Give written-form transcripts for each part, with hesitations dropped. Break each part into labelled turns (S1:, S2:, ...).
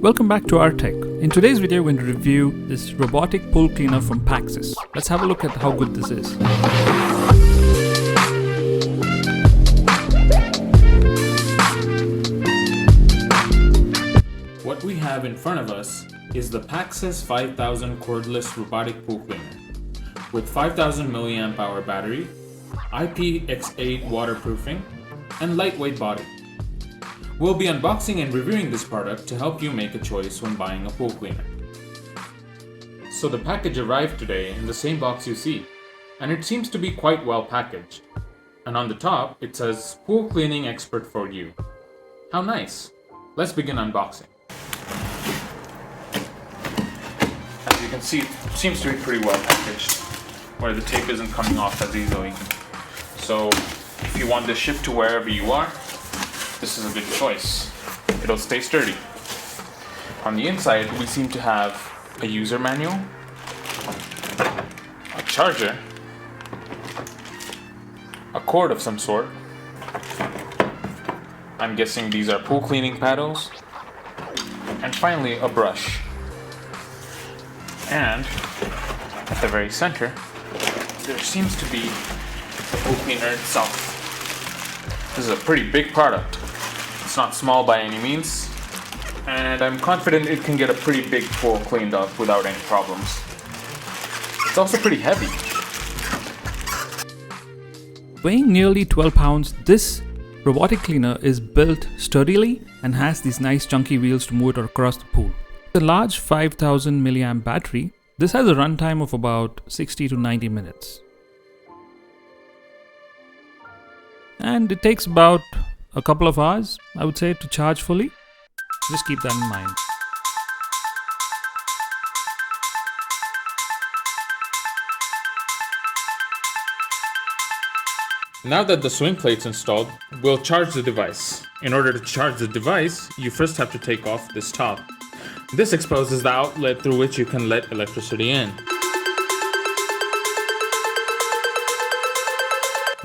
S1: Welcome back to rTech. In today's video, we're going to review this robotic pool cleaner from Paxcess. Let's have a look at how good this is.
S2: What we have in front of us is the Paxcess 5000 cordless robotic pool cleaner with 5000 mAh battery, IPX8 waterproofing, and lightweight body. We'll be unboxing and reviewing this product to help you make a choice when buying a pool cleaner. So the package arrived today in the same box you see, and it seems to be quite well packaged. And on the top, it says Pool Cleaning Expert for You. How nice! Let's begin unboxing. As you can see, it seems to be pretty well packaged, where the tape isn't coming off as easily. So if you want this shipped to wherever you are, this is a good choice. It'll stay sturdy. On the inside, we seem to have a user manual, a charger, a cord of some sort. I'm guessing these are pool cleaning paddles, and finally a brush. And at the very center, there seems to be the pool cleaner itself. This is a pretty big product. It's not small by any means, and I'm confident it can get a pretty big pool cleaned up without any problems. It's also pretty heavy.
S1: Weighing nearly 12 pounds, this robotic cleaner is built sturdily and has these nice chunky wheels to move it across the pool. The large 5000 mAh battery, this has a runtime of about 60 to 90 minutes. And it takes about a couple of hours, I would say, to charge fully. Just keep that in mind.
S2: Now that the swing plate's installed, we'll charge the device. In order to charge the device, you first have to take off this top. This exposes the outlet through which you can let electricity in.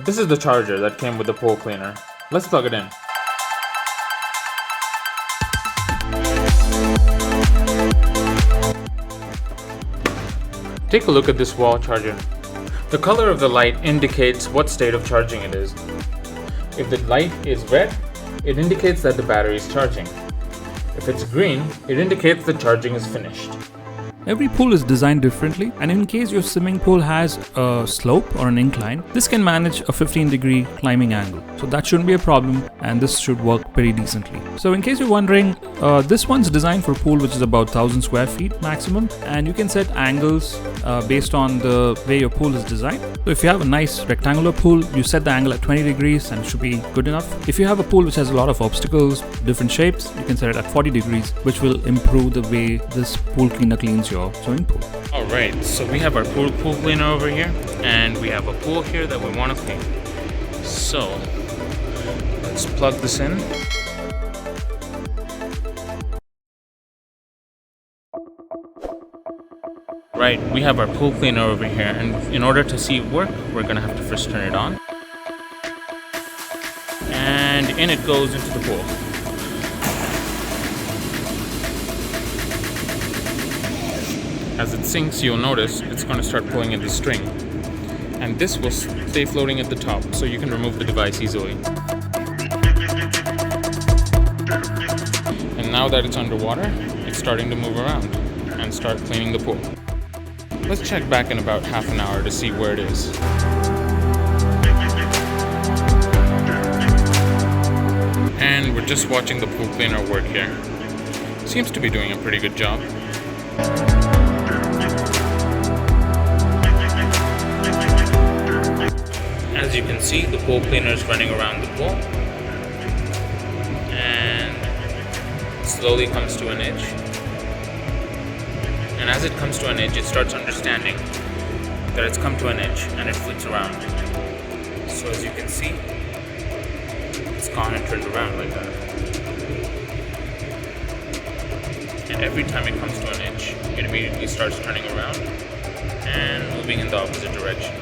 S2: This is the charger that came with the pool cleaner. Let's plug it in. Take a look at this wall charger. The color of the light indicates what state of charging it is. If the light is red, it indicates that the battery is charging. If it's green, it indicates the charging is finished.
S1: Every pool is designed differently, and in case your swimming pool has a slope or an incline, this can manage a 15-degree climbing angle. So that shouldn't be a problem, and this should work pretty decently. So in case you're wondering, this one's designed for a pool which is about 1000 square feet maximum, and you can set angles based on the way your pool is designed. So if you have a nice rectangular pool, you set the angle at 20 degrees and it should be good enough. If you have a pool which has a lot of obstacles, different shapes, you can set it at 40 degrees, which will improve the way this pool cleaner cleans your swimming pool.
S2: Alright, so we have our pool cleaner over here, and we have a pool here that we want to clean. So, let's plug this in. Right, we have our pool cleaner over here, and in order to see it work, we're going to have to first turn it on. And in it goes into the pool. As it sinks, you'll notice it's going to start pulling at the string. And this will stay floating at the top, so you can remove the device easily. And now that it's underwater, it's starting to move around and start cleaning the pool. Let's check back in about half an hour to see where it is. And we're just watching the pool cleaner work here. Seems to be doing a pretty good job. As you can see, the pool cleaner is running around the pool and slowly comes to an edge. And as it comes to an edge, it starts understanding that it's come to an edge and it flips around. So as you can see, it's gone and turned around like that. And every time it comes to an edge, it immediately starts turning around and moving in the opposite direction.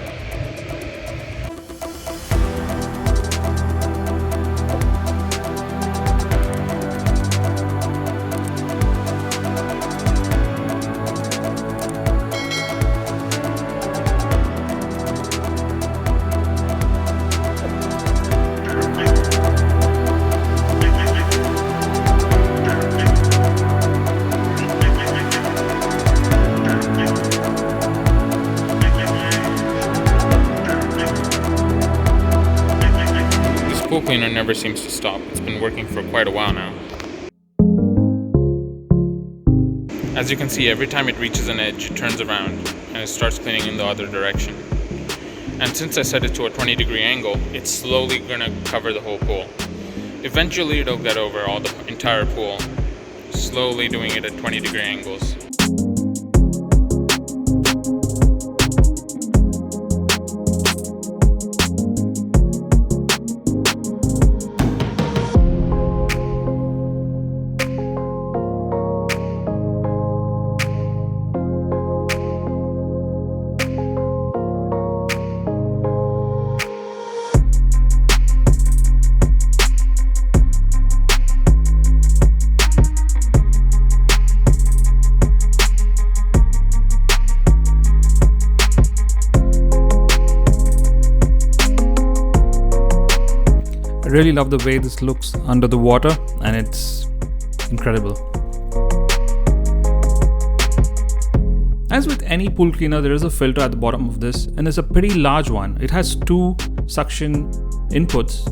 S2: never seems to stop. It's been working for quite a while now. As you can see, every time it reaches an edge, it turns around and it starts cleaning in the other direction. And since I set it to a 20-degree angle, it's slowly gonna cover the whole pool. Eventually it'll get over all the entire pool, slowly doing it at 20-degree angles.
S1: I really love the way this looks under the water, and it's incredible. As with any pool cleaner, there is a filter at the bottom of this, and it's a pretty large one. It has two suction inputs,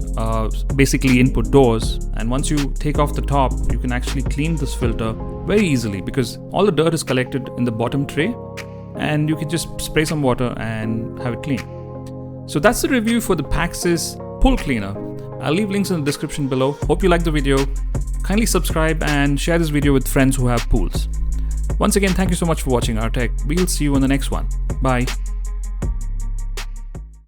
S1: basically input doors, and once you take off the top, you can actually clean this filter very easily because all the dirt is collected in the bottom tray, and you can just spray some water and have it clean. So that's the review for the Paxcess pool cleaner. I'll leave links in the description below. Hope you liked the video. Kindly subscribe and share this video with friends who have pools. Once again, thank you so much for watching rTech. We'll see you in the next one. Bye.